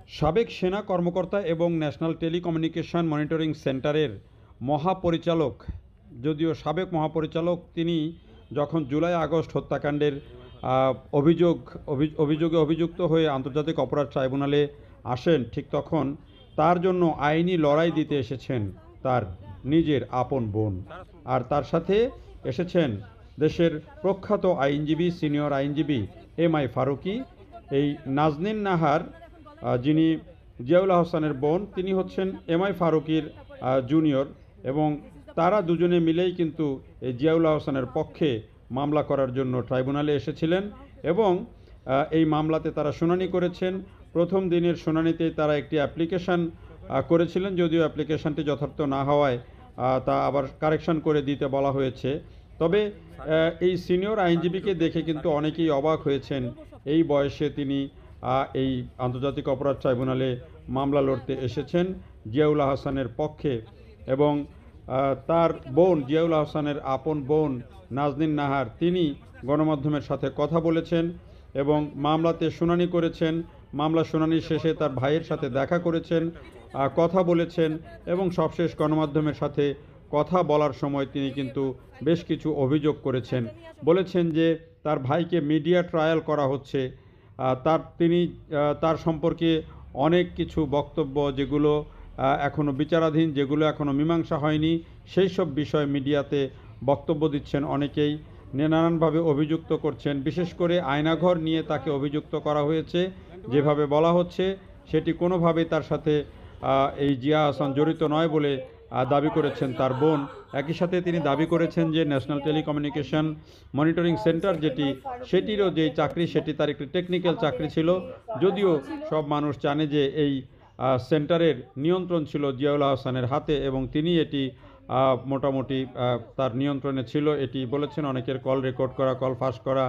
সাবেক সেনা কর্মকর্তা এবং ন্যাশনাল টেলিকমিউনিকেশন মনিটরিং সেন্টারের মহাপরিচালক, যদিও সাবেক মহাপরিচালক, তিনি যখন জুলাই আগস্ট হত্যাকাণ্ডের অভিযোগে অভিযুক্ত হয়ে আন্তর্জাতিক অপরাধ ট্রাইব্যুনালে আসেন, ঠিক তখন তার জন্য আইনি লড়াই দিতে এসেছেন তার নিজের আপন বোন। আর তার সাথে এসেছেন দেশের প্রখ্যাত আইনজীবী, সিনিয়র আইনজীবী এমআই ফারুকী। এই নাজনীন নাহার, যিনি জিয়াউল আহসানের বোন, তিনি হচ্ছেন এমআই ফারুকীর জুনিয়র, এবং তারা দুজনে মিলেই কিন্তু এই জিয়াউল আহসানের পক্ষে মামলা করার জন্য ট্রাইব্যুনালে এসেছিলেন এবং এই মামলাতে তারা শুনানি করেছেন। প্রথম দিনের শুনানিতেই তারা একটি অ্যাপ্লিকেশন করেছিলেন, যদিও অ্যাপ্লিকেশনটি যথার্থ না হওয়ায় তা আবার কারেকশন করে দিতে বলা হয়েছে। তবে এই সিনিয়র আইনজীবীকে দেখে কিন্তু অনেকেই অবাক হয়েছেন। এই বয়সে তিনি এই আন্তর্জাতিক অপরাধ ট্রাইব্যুনালে মামলা লড়তে এসেছেন জিয়াউল আহসানের পক্ষে, এবং তার বোন, জিয়াউল আহসানের আপন বোন নাজনীন নাহার, তিনি গণমাধ্যমের সাথে কথা বলেছেন এবং মামলাতে শুনানি করেছেন। মামলা শুনানি শেষে তার ভাইয়ের সাথে দেখা করেছেন, কথা বলেছেন, এবং সবশেষ গণমাধ্যমের সাথে কথা বলার সময় তিনি কিন্তু বেশ কিছু অভিযোগ করেছেন। বলেছেন যে তার ভাইকে মিডিয়া ট্রায়াল করা হচ্ছে, তিনি তার সম্পর্কে অনেক কিছু বক্তব্য, যেগুলো এখনও বিচারাধীন, যেগুলো এখনও মীমাংসা হয়নি, সেই সব বিষয়ে মিডিয়াতে বক্তব্য দিচ্ছেন অনেকেই, নানানভাবে অভিযুক্ত করছেন। বিশেষ করে আয়নাঘর নিয়ে তাকে অভিযুক্ত করা হয়েছে। যেভাবে বলা হচ্ছে সেটি কোনোভাবেই তার সাথে এই জিয়া আহসান জড়িত নয় বলে দাবি করেছেন তার বোন। একই সাথে তিনি দাবি করেছেন যে ন্যাশনাল টেলিকমিউনিকেশন মনিটরিং সেন্টার সেটিরও যেই চাকরি, সেটি তার একটি টেকনিক্যাল চাকরি ছিল, যদিও সব মানুষ জানে যে এই সেন্টারের নিয়ন্ত্রণ ছিল জিয়াউল আহসানের হাতে এবং তিনি এটি মোটামুটি তার নিয়ন্ত্রণে ছিল। এটি বলেছেন অনেকের কল রেকর্ড করা, কল ফাঁস করা,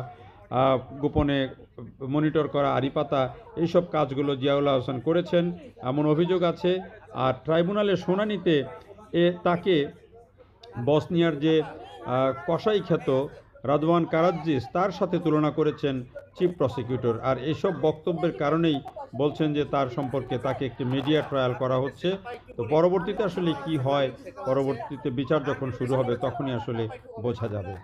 গোপনে মনিটর করা, আড়িপাতা, এইসব কাজগুলো জিয়াউল আহসান করেছেন এমন অভিযোগ আছে। আর ট্রাইব্যুনালের শুনানিতে তাকে বসনিয়ার যে কসাই খ্যাত রাদওয়ান কারাজ্জিস, তার সাথে তুলনা করেছেন চিফ প্রসিকিউটর। আর এসব বক্তব্যের কারণেই বলছেন যে তার সম্পর্কে তাকে একটি মিডিয়া ট্রায়াল করা হচ্ছে। তো পরবর্তীতে আসলে কি হয়, পরবর্তীতে বিচার যখন শুরু হবে তখনই আসলে বোঝা যাবে।